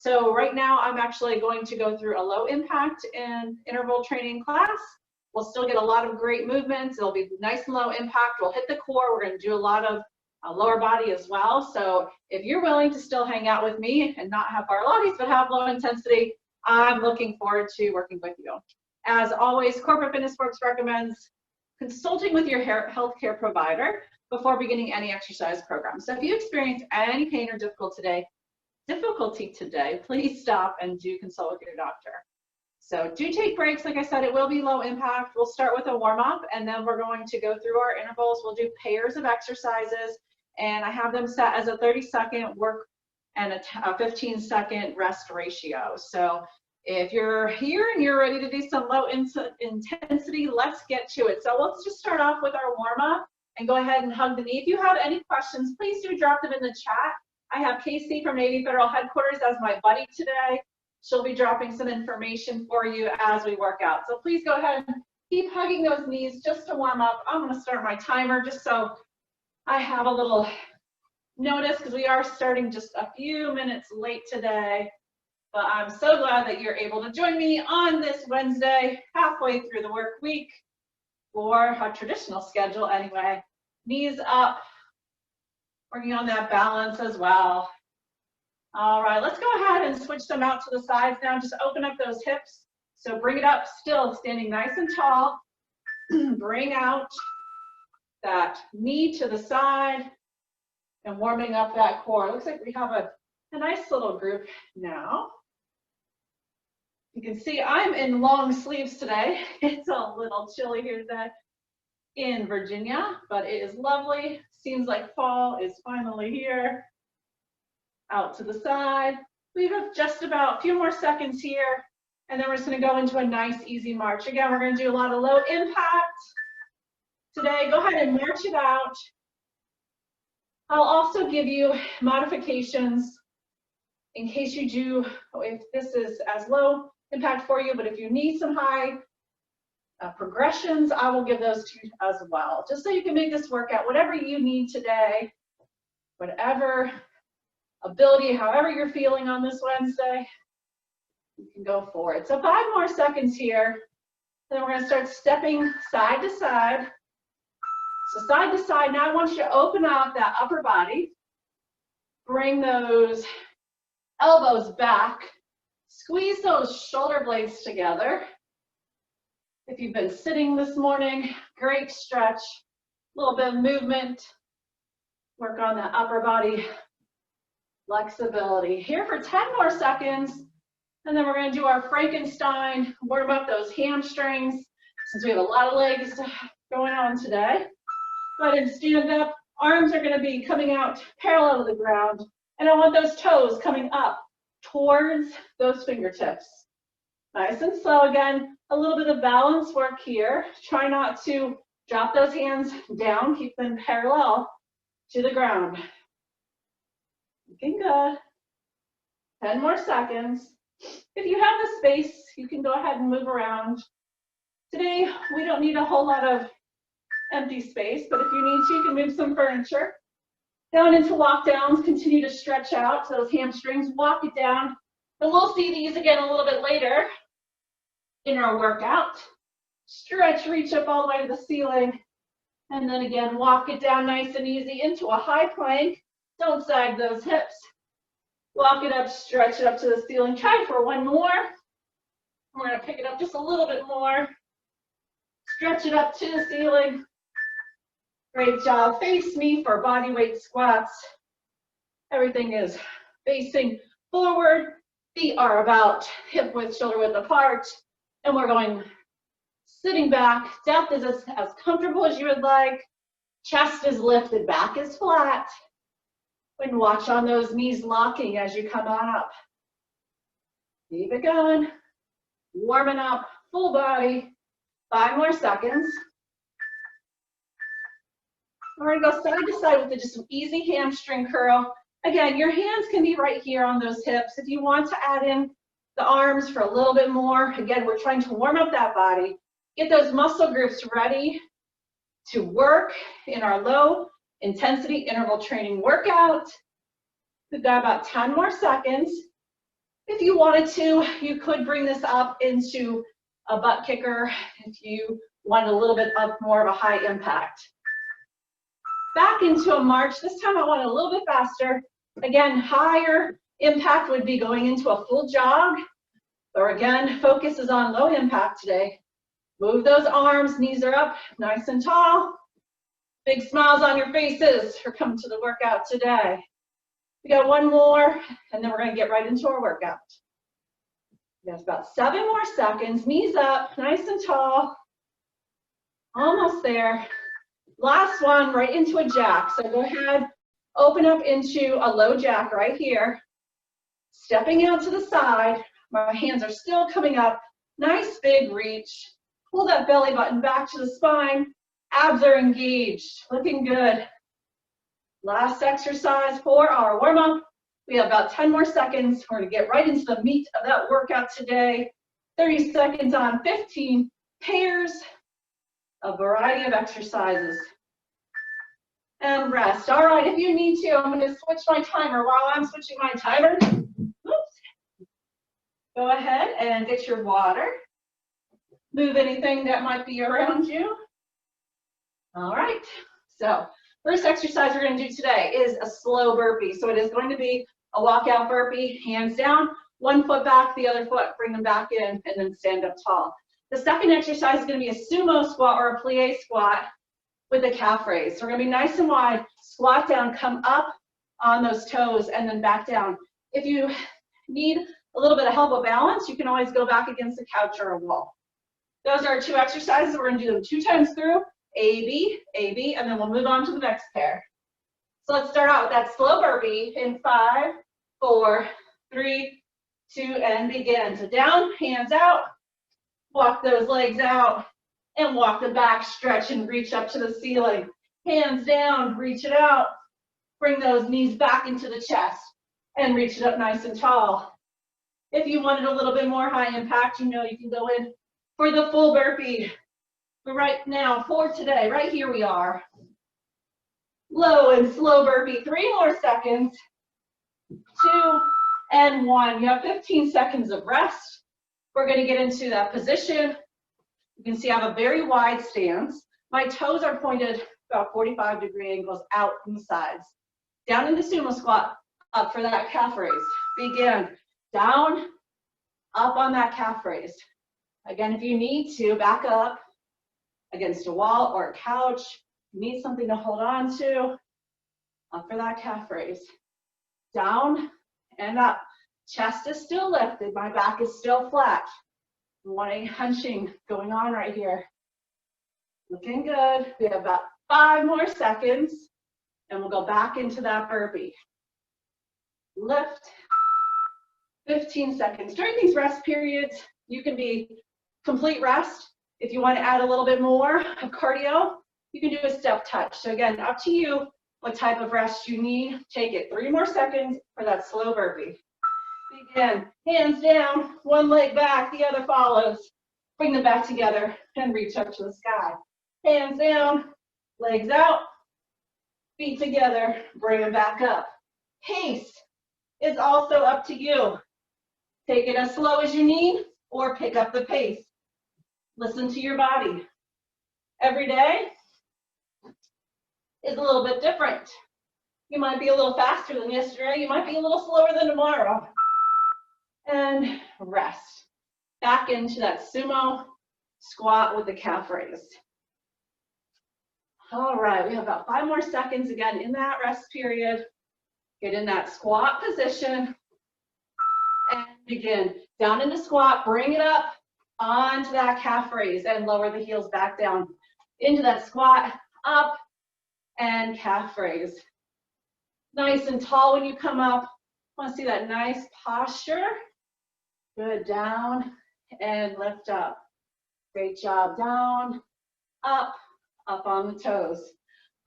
So right now I'm actually going to go through a low impact and interval training class. We'll still get a lot of great movements. It'll be nice and low impact. We'll hit the core. We're going to do a lot of lower body as well. So if you're willing to still hang out with me and not have Pilates but have low intensity, I'm looking forward to working with you. As always, Corporate Fitness Works recommends consulting with your healthcare provider before beginning any exercise program. So if you experience any pain or difficulty today, please stop and do consult with your doctor. So do take breaks. Like I said, it will be low impact. We'll start with a warm up and then we're going to go through our intervals. We'll do pairs of exercises and I have them set as a 30-second work and a 15-second rest ratio. So if you're here and you're ready to do some low intensity, let's get to it. So let's just start off with our warm up and go ahead and hug the knee. If you have any questions, please do drop them in the chat. I have Casey from Navy Federal Headquarters as my buddy today. She'll be dropping some information for you as we work out. So please go ahead and keep hugging those knees just to warm up. I'm going to start my timer just so I have a little notice because we are starting just a few minutes late today. But I'm so glad that you're able to join me on this Wednesday, halfway through the work week, or a traditional schedule anyway. Knees up, working on that balance as well. All right, let's go ahead and switch them out to the sides now. Just open up those hips. So bring it up, still standing nice and tall. Bring out that knee to the side and warming up that core. Looks like we have a nice little group now. You can see I'm in long sleeves today. It's a little chilly here today in Virginia, but it is lovely. Seems like fall is finally here. Out to the side. We have just about a few more seconds here, and then we're just going to go into a nice, easy march. Again, we're going to do a lot of low impact today. Go ahead and march it out. I'll also give you modifications in case you do, if this is as low impact for you, but if you need some high progressions, I will give those to you as well, just so you can make this workout whatever you need today, whatever ability, however you're feeling on this Wednesday, you can go for it. So 5 more seconds here, then we're going to start stepping side to side. So side to side, now I want you to open up that upper body, bring those elbows back, squeeze those shoulder blades together. If you've been sitting this morning, great stretch, a little bit of movement, work on that upper body flexibility. Here for 10 more seconds, and then we're going to do our Frankenstein, warm up those hamstrings, since we have a lot of legs going on today. Go ahead and stand up. Arms are going to be coming out parallel to the ground, and I want those toes coming up towards those fingertips. Nice and slow again. A little bit of balance work here. Try not to drop those hands down. Keep them parallel to the ground. Looking good. 10 more seconds. If you have the space, you can go ahead and move around. Today, we don't need a whole lot of empty space, but if you need to, you can move some furniture. Down into walk downs, continue to stretch out those hamstrings, walk it down. And we'll see these again a little bit later in our workout. Stretch, reach up all the way to the ceiling. And then again, walk it down nice and easy into a high plank. Don't sag those hips. Walk it up, stretch it up to the ceiling. Try for 1 more. We're going to pick it up just a little bit more. Stretch it up to the ceiling. Great job. Face me for body weight squats. Everything is facing forward. Feet are about hip width, shoulder width apart. And we're going sitting back. Depth is as comfortable as you would like. Chest is lifted, back is flat. And watch on those knees locking as you come on up. Keep it going. Warming up, full body. 5 more seconds. We're going to go side to side with just an easy hamstring curl. Again, your hands can be right here on those hips. If you want to add in the arms for a little bit more, again, we're trying to warm up that body. Get those muscle groups ready to work in our low intensity interval training workout. We've got about 10 more seconds. If you wanted to, you could bring this up into a butt kicker if you wanted a little bit of more of a high impact. Back into a march. This time I want it a little bit faster. Again, higher impact would be going into a full jog, or again, focus is on low impact today. Move those arms, knees are up, nice and tall. Big smiles on your faces for coming to the workout today. We got one more, and then we're gonna get right into our workout. We got about 7 more seconds, knees up, nice and tall. Almost there. Last one, right into a jack. So go ahead, open up into a low jack right here. Stepping out to the side, my hands are still coming up. Nice big reach. Pull that belly button back to the spine. Abs are engaged, looking good. Last exercise for our warm-up. We have about 10 more seconds. We're gonna get right into the meat of that workout today. 30 seconds on 15 pairs, a variety of exercises. And rest. All right, if you need to, I'm gonna switch my timer. While I'm switching my timer, oops, go ahead and get your water. Move anything that might be around you. All right, so first exercise we're going to do today is a slow burpee. So it is going to be a walkout burpee, hands down, one foot back, the other foot, bring them back in, and then stand up tall. The second exercise is going to be a sumo squat or a plie squat with a calf raise. So we're going to be nice and wide, squat down, come up on those toes, and then back down. If you need a little bit of help with balance, you can always go back against a couch or a wall. Those are our 2 exercises. We're going to do them 2 times through. A, B, and then we'll move on to the next pair. So let's start out with that slow burpee in 5, 4, 3, 2, and begin. So down, hands out, walk those legs out, and walk them back, stretch and reach up to the ceiling. Hands down, reach it out, bring those knees back into the chest, and reach it up nice and tall. If you wanted a little bit more high impact, you know you can go in for the full burpee. But right now, for today, right here we are. Low and slow burpee, 3 more seconds, 2 and 1. You have 15 seconds of rest. We're gonna get into that position. You can see I have a very wide stance. My toes are pointed about 45-degree angles out from the sides. Down into sumo squat, up for that calf raise. Begin, down, up on that calf raise. Again, if you need to, back up against a wall or a couch. You need something to hold on to. Up for that calf raise. Down and up. Chest is still lifted. My back is still flat. Wanting hunching going on right here. Looking good. We have about 5 more seconds, and we'll go back into that burpee. Lift. 15 seconds. During these rest periods, you can be complete rest. If you want to add a little bit more of cardio, you can do a step touch. So again, up to you what type of rest you need. Take it. 3 more seconds for that slow burpee. Begin. Hands down, one leg back, the other follows. Bring them back together and reach up to the sky. Hands down, legs out, feet together, bring them back up. Pace is also up to you. Take it as slow as you need or pick up the pace. Listen to your body. Every day is a little bit different. You might be a little faster than yesterday. You might be a little slower than tomorrow. And rest. Back into that sumo squat with the calf raise. All right, we have about 5 more seconds again in that rest period. Get in that squat position and begin. Down into squat, bring it up onto that calf raise and lower the heels back down. Into that squat, up and calf raise. Nice and tall when you come up. I want to see that nice posture. Good, down and lift up. Great job, down, up on the toes.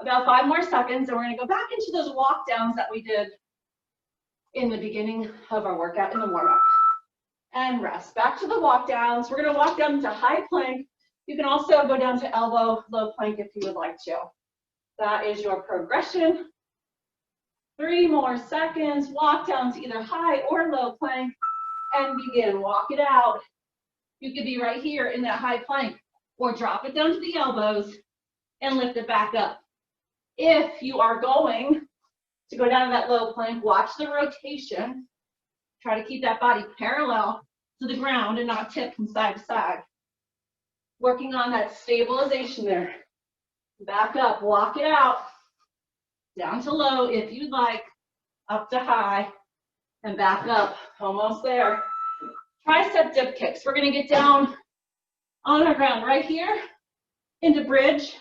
About 5 more seconds, and we're gonna go back into those walk downs that we did in the beginning of our workout in the warm-up. And rest. Back to the walk downs. We're gonna walk down to high plank. You can also go down to elbow, low plank if you would like to. That is your progression. 3 more seconds. Walk down to either high or low plank. and begin. Walk it out. You could be right here in that high plank, or drop it down to the elbows and lift it back up. If you are going to go down to that low plank, watch the rotation. Try to keep that body parallel to the ground and not tip from side to side. Working on that stabilization there. Back up, walk it out. Down to low if you'd like, up to high, and back up, almost there. Tricep dip kicks. We're gonna get down on our ground right here into bridge,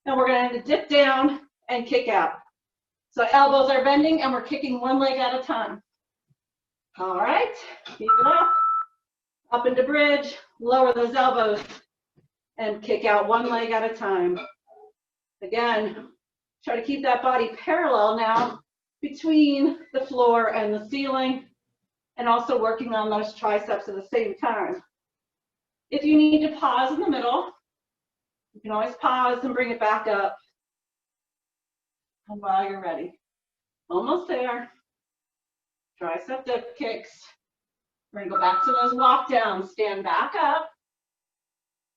and we're gonna dip down and kick out. So elbows are bending and we're kicking one leg at a time. All right, keep it up into bridge, lower those elbows, and kick out one leg at a time. Again, try to keep that body parallel now between the floor and the ceiling, and also working on those triceps at the same time. If you need to pause in the middle, you can always pause and bring it back up. And while you're ready, almost there. Tricep dip kicks. We're gonna go back to those walk downs. Stand back up,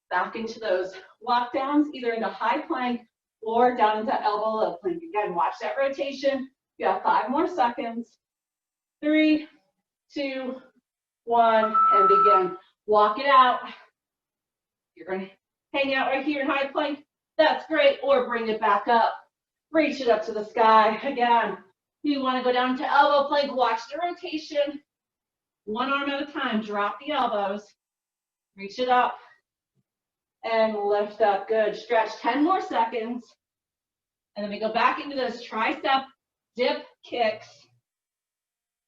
back into those walk downs, either into high plank or down into elbow low plank. Again, watch that rotation. You have 5 more seconds. 3, 2, 1, and begin. Walk it out. You're gonna hang out right here in high plank. That's great, or bring it back up. Reach it up to the sky. Again, you wanna go down to elbow plank, watch the rotation. One arm at a time, drop the elbows. Reach it up and lift up, good. Stretch 10 more seconds. And then we go back into those tricep dip kicks.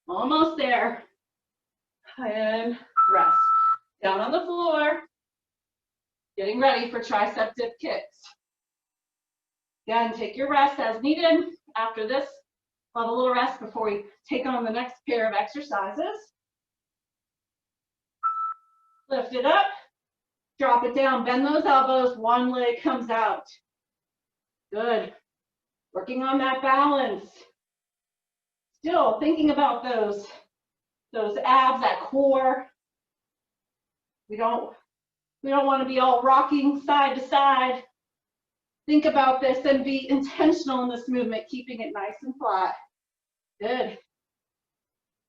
Almost there. And rest. Down on the floor. Getting ready for tricep dip kicks. Again, take your rest as needed. After this, we'll have a little rest before we take on the next pair of exercises. Lift it up. Drop it down. Bend those elbows. One leg comes out. Good. Working on that balance. Still thinking about those abs, that core. We don't want to be all rocking side to side. Think about this and be intentional in this movement, keeping it nice and flat. Good.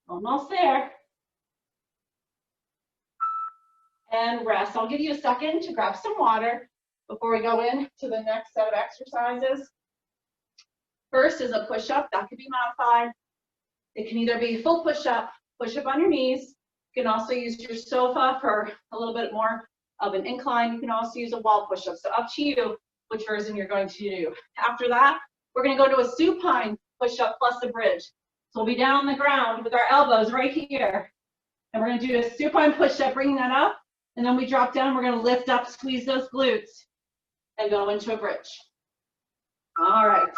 Almost there. And rest. I'll give you a second to grab some water before we go in to the next set of exercises. First is a push-up. That can be modified. It can either be full push-up on your knees. You can also use your sofa for a little bit more of an incline. You can also use a wall push-up. So up to you which version you're going to do. After that, we're going to go to a supine push-up plus a bridge. So we'll be down on the ground with our elbows right here. And we're going to do a supine push-up, bringing that up. And then we drop down. We're going to lift up, squeeze those glutes, and go into a bridge. All right.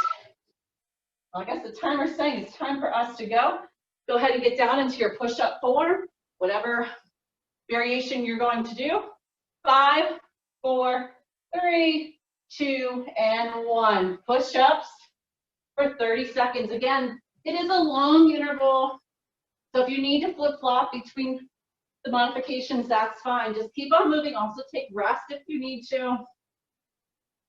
Well, I guess the timer's saying it's time for us to go. Go ahead and get down into your push-up form, whatever variation you're going to do. 5, 4, 3, 2, and 1. Push-ups for 30 seconds. Again, it is a long interval, so if you need to flip-flop between the modifications, that's fine. Just keep on moving. Also take rest if you need to.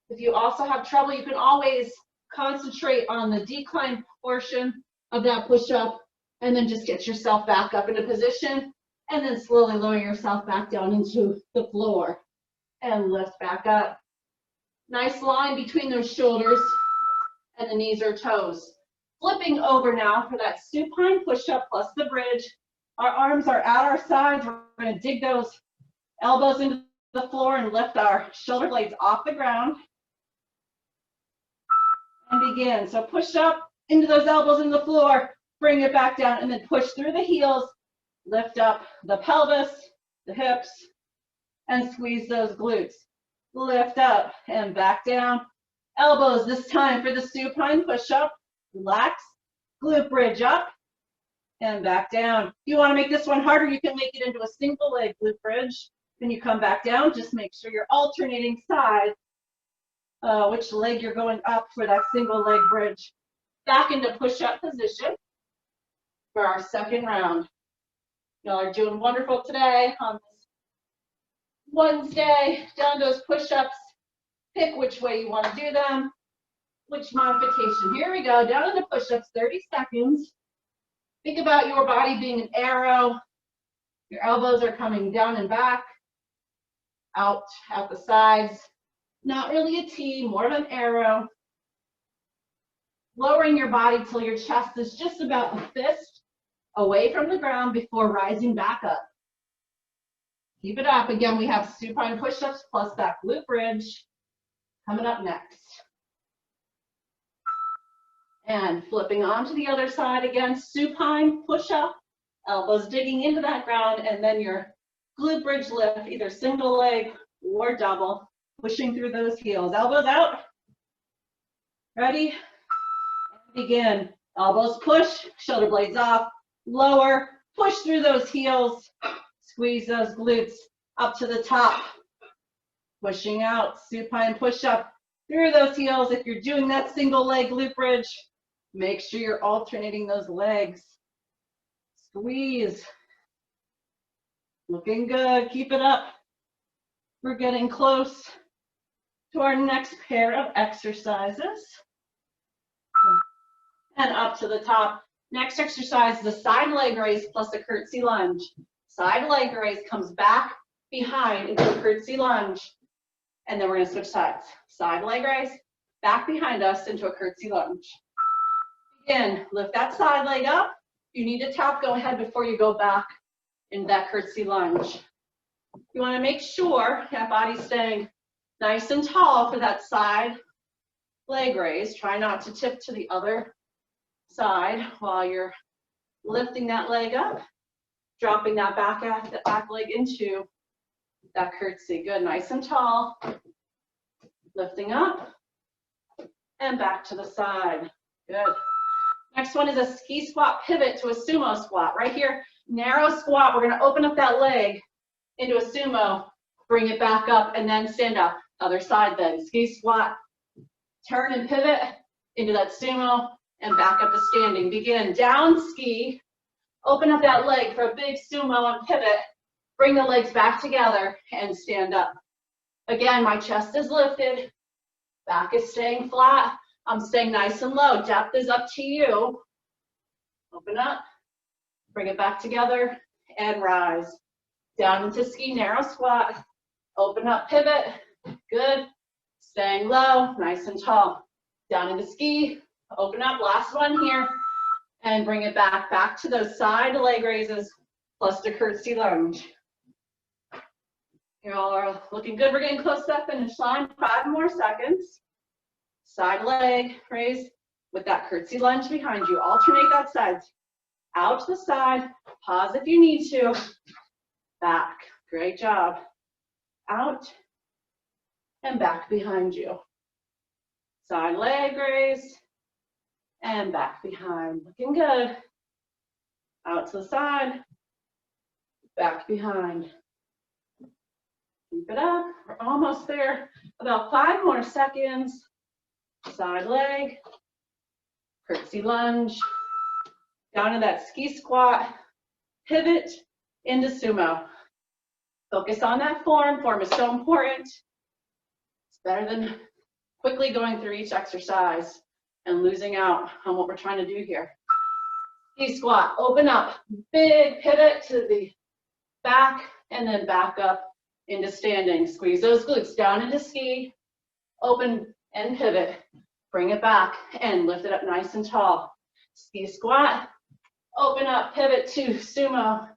If you also have trouble, you can always concentrate on the decline portion of that push-up and then just get yourself back up into position and then slowly lower yourself back down into the floor and lift back up. Nice line between those shoulders and the knees or toes. Flipping over now for that supine push-up plus the bridge. Our arms are at our sides. We're going to dig those elbows into the floor and lift our shoulder blades off the ground. And begin. So push up into those elbows in the floor, bring it back down, and then push through the heels, lift up the pelvis, the hips, and squeeze those glutes. Lift up and back down. Elbows this time for the supine push-up. Relax, glute bridge up, and back down. If you want to make this one harder, you can make it into a single leg glute bridge. Then you come back down. Just make sure you're alternating sides. Which leg you're going up for that single leg bridge. Back into push-up position for our second round. Y'all are doing wonderful today on this Wednesday. Down those push-ups. Pick which way you want to do them, which modification. Here we go, down into push-ups, 30 seconds. Think about your body being an arrow. Your elbows are coming down and back, out at the sides. Not really a T, more of an arrow. Lowering your body till your chest is just about a fist away from the ground before rising back up. Keep it up. Again, we have supine push-ups plus that glute bridge coming up next. And flipping onto the other side again, supine push-up, elbows digging into that ground, and then your glute bridge lift, either single leg or double, pushing through those heels. Elbows out. Ready? Begin. Elbows push, shoulder blades off, lower, push through those heels, squeeze those glutes up to the top, pushing out, supine push up through those heels. If you're doing that single leg glute bridge, make sure you're alternating those legs. Squeeze. Looking good, keep it up. We're getting close to our next pair of exercises. And up to the top. Next exercise is a side leg raise plus a curtsy lunge. Side leg raise comes back behind into a curtsy lunge. And then we're going to switch sides. Side leg raise, back behind us into a curtsy lunge. Again, lift that side leg up. If you need to tap, go ahead before you go back into that curtsy lunge. You want to make sure that body's staying nice and tall for that side leg raise. Try not to tip to the other side while you're lifting that leg up, dropping that back leg into that curtsy. Good, nice and tall. Lifting up and back to the side. Good. Next one is a ski squat pivot to a sumo squat. Right here, narrow squat. We're going to open up that leg into a sumo, bring it back up, and then stand up. Other side then. Ski squat, turn and pivot into that sumo, and back up to standing. Begin down ski, open up that leg for a big sumo and pivot, bring the legs back together and stand up. Again, my chest is lifted, back is staying flat, I'm staying nice and low. Depth is up to you. Open up, bring it back together and rise. Down into ski, narrow squat, open up, pivot, good. Staying low, nice and tall. Down into ski, open up, last one here, and bring it back to those side leg raises, plus the curtsy lunge. You all are looking good. We're getting close to that finish line. 5 more seconds. Side leg raise with that curtsy lunge behind you. Alternate that side. Out to the side, pause if you need to. Back, great job. Out and back behind you. Side leg raise. And back behind, looking good. Out to the side, back behind. Keep it up, we're almost there. About 5 more seconds. Side leg, curtsy lunge, down to that ski squat, pivot into sumo. Focus on that form. Form is so important. It's better than quickly going through each exercise and losing out on what we're trying to do here. Ski squat, open up, big pivot to the back, and then back up into standing. Squeeze those glutes down into ski, open and pivot. Bring it back and lift it up nice and tall. Ski squat, open up, pivot to sumo,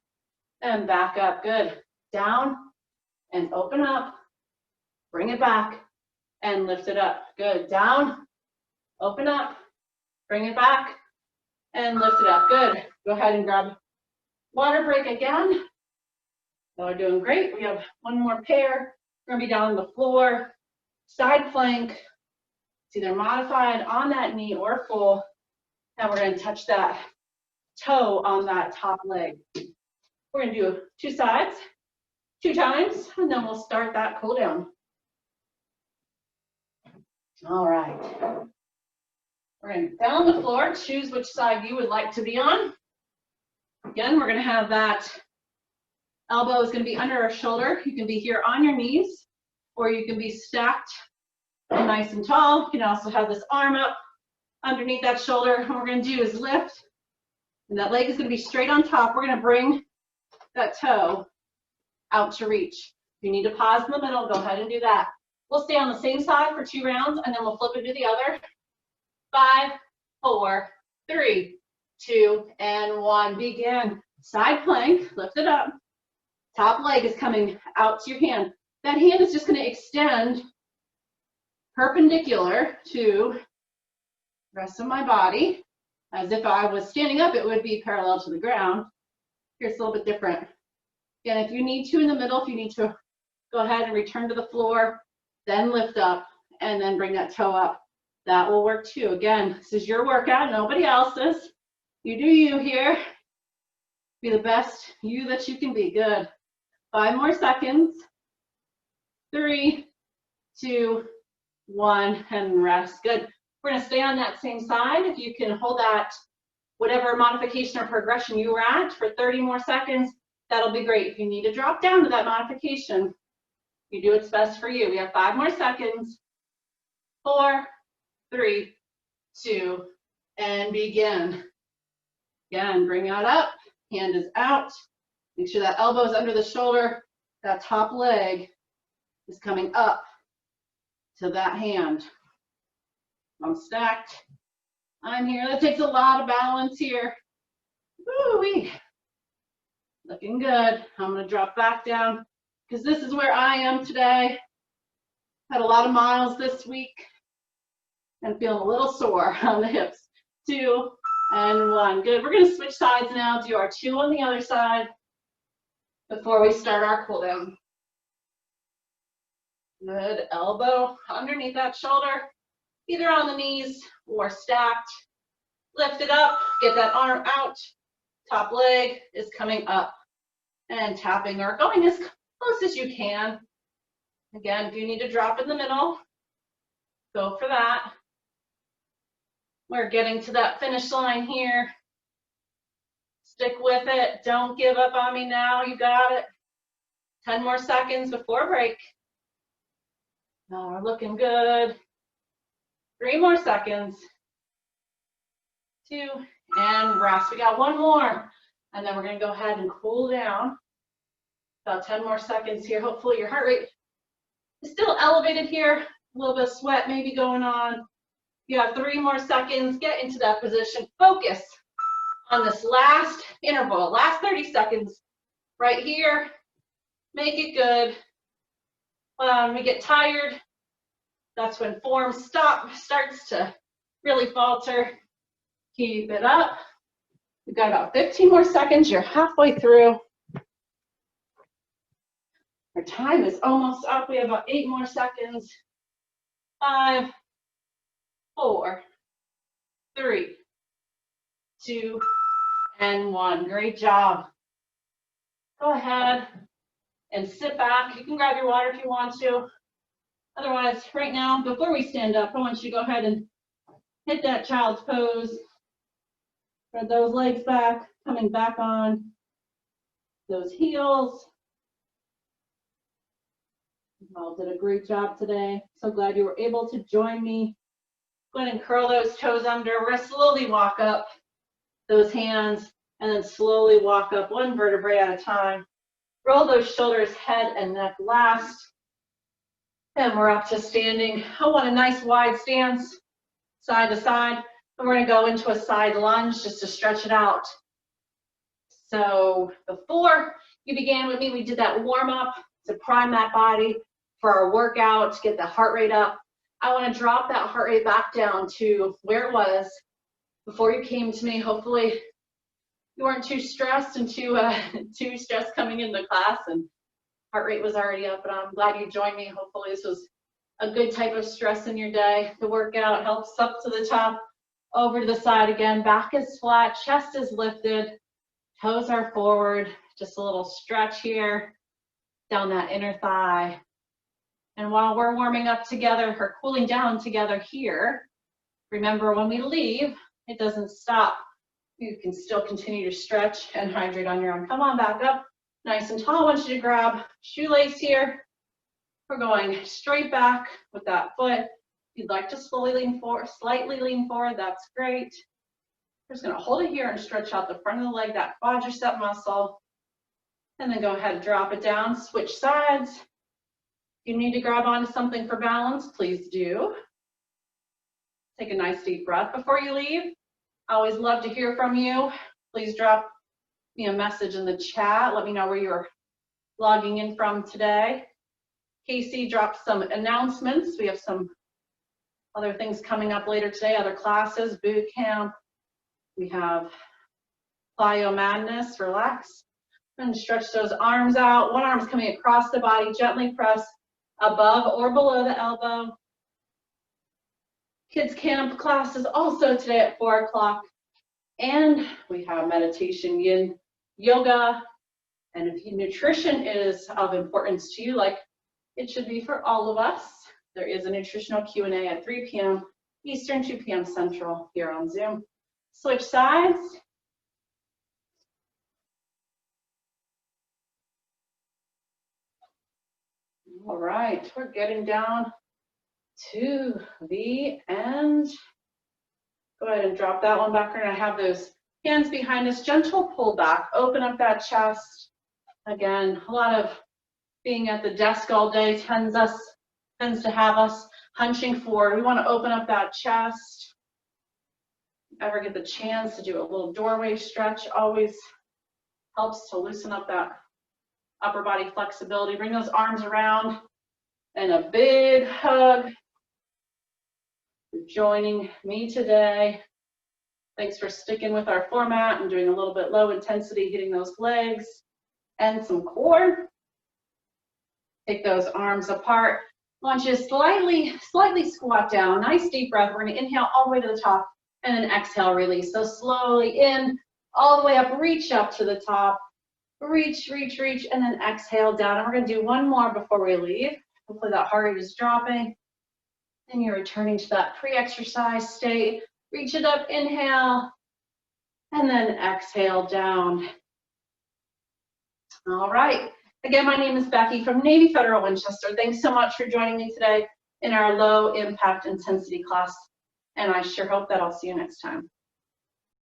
and back up. Good. Down and open up, bring it back, and lift it up. Good. Down, open up, bring it back, and lift it up. Good. Go ahead and grab water break again. Y'all are doing great. We have one more pair. We're gonna be down on the floor, side plank. It's either modified on that knee or full. And we're gonna touch that toe on that top leg. We're gonna do 2 sides, 2 times, and then we'll start that cool down. All right. We're gonna be down on the floor, choose which side you would like to be on. Again, we're gonna have that Elbow is going to be under our shoulder. You can be here on your knees, or you can be stacked and nice and tall. You can also have this arm up underneath that shoulder. And what we're going to do is lift, and that leg is going to be straight on top. We're going to bring that toe out to reach. If you need to pause in the middle, go ahead and do that. We'll stay on the same side for 2 rounds, and then we'll flip it to the other. 5, 4, 3, 2, and 1. Begin. Side plank, lift it up. Top leg is coming out to your hand. That hand is just going to extend perpendicular to the rest of my body. As if I was standing up, it would be parallel to the ground. Here's a little bit different. Again, if you need to in the middle, if you need to go ahead and return to the floor, then lift up and then bring that toe up. That will work too. Again, this is your workout, nobody else's. You do you here. Be the best you that you can be. Good. 5 more seconds. 3, 2, 1, and rest. Good. We're going to stay on that same side. If you can hold that, whatever modification or progression you were at for 30 more seconds, that'll be great. If you need to drop down to that modification, you do what's best for you. We have 5 more seconds. 4, 3, 2, and begin. Again, bring that up. Hand is out. Make sure that elbow is under the shoulder. That top leg is coming up to that hand. I'm stacked. I'm here. That takes a lot of balance here. Woo-wee. Looking good. I'm going to drop back down because this is where I am today. Had a lot of miles this week and feeling a little sore on the hips. 2 and 1. Good. We're going to switch sides now. Do our 2 on the other side before we start our cool down. Good. Elbow underneath that shoulder, either on the knees or stacked. Lift it up. Get that arm out. Top leg is coming up and tapping or going as close as you can. Again, if you need to drop in the middle, go for that. We're getting to that finish line here. Stick with it. Don't give up on me now. You got it. 10 more seconds before break. Now we're looking good. 3 more seconds. 2, and rest. We got 1 more. And then we're going to go ahead and cool down. About 10 more seconds here. Hopefully your heart rate is still elevated here. A little bit of sweat maybe going on. You have 3 more seconds. Get into that position. Focus on this last interval, last 30 seconds right here. Make it good. When we get tired, that's when form starts to really falter. Keep it up. We've got about 15 more seconds. You're halfway through. Our time is almost up. We have about 8 more seconds. 5, 4, 3, 2, and 1. Great job. Go ahead and sit back. You can grab your water if you want to. Otherwise, right now, before we stand up, I want you to go ahead and hit that child's pose. Spread those legs back, coming back on those heels. You all did a great job today. So glad you were able to join me. Go ahead and curl those toes under. We're going to slowly walk up those hands and then slowly walk up 1 vertebrae at a time. Roll those shoulders, head and neck last. And we're up to standing. I want a nice wide stance, side to side. And we're going to go into a side lunge just to stretch it out. So before you began with me, we did that warm up to prime that body for our workout, to get the heart rate up. I want to drop that heart rate back down to where it was before you came to me. Hopefully you weren't too stressed and too stressed coming into class and heart rate was already up, but I'm glad you joined me. Hopefully this was a good type of stress in your day. The workout helps up to the top, over to the side again. Back is flat, chest is lifted, toes are forward. Just a little stretch here down that inner thigh. And while we're warming up together or cooling down together here, remember when we leave, it doesn't stop. You can still continue to stretch and hydrate on your own. Come on back up. nice and tall. I want you to grab shoelace here. We're going straight back with that foot. If you'd like to slowly lean forward, slightly lean forward, that's great. We're just gonna hold it here and stretch out the front of the leg, that quadricep muscle. And then go ahead and drop it down, switch sides. If you need to grab onto something for balance, please do. Take a nice deep breath before you leave. I always love to hear from you. Please drop me a message in the chat. Let me know where you're logging in from today. Casey dropped some announcements. We have some other things coming up later today, other classes, boot camp. We have Plyo Madness, relax. And stretch those arms out. One arm's coming across the body. Gently press above or below the elbow. Kids camp classes also today at 4 o'clock. And we have meditation, yin yoga. And if nutrition is of importance to you, like it should be for all of us, there is a nutritional Q&A at 3 p.m. Eastern, 2 p.m. Central here on Zoom. Switch sides. All right, we're getting down to the end. Go ahead and drop that one back. We're gonna have those hands behind us, gentle pull back, open up that chest. Again, a lot of being at the desk all day tends to have us hunching forward. We wanna open up that chest. Ever get the chance to do a little doorway stretch, always helps to loosen up that upper body flexibility. Bring those arms around and a big hug for joining me today. Thanks for sticking with our format and doing a little bit low intensity, hitting those legs and some core. Take those arms apart. I want you to slightly squat down. Nice deep breath. We're going to inhale all the way to the top and then exhale, release. So slowly in, all the way up, reach up to the top. Reach, reach, reach, and then exhale down. And we're going to do one more before we leave. Hopefully that heart rate is dropping. And you're returning to that pre-exercise state. Reach it up, inhale, and then exhale down. All right. Again, my name is Becky from Navy Federal Winchester. Thanks so much for joining me today in our low impact intensity class. And I sure hope that I'll see you next time.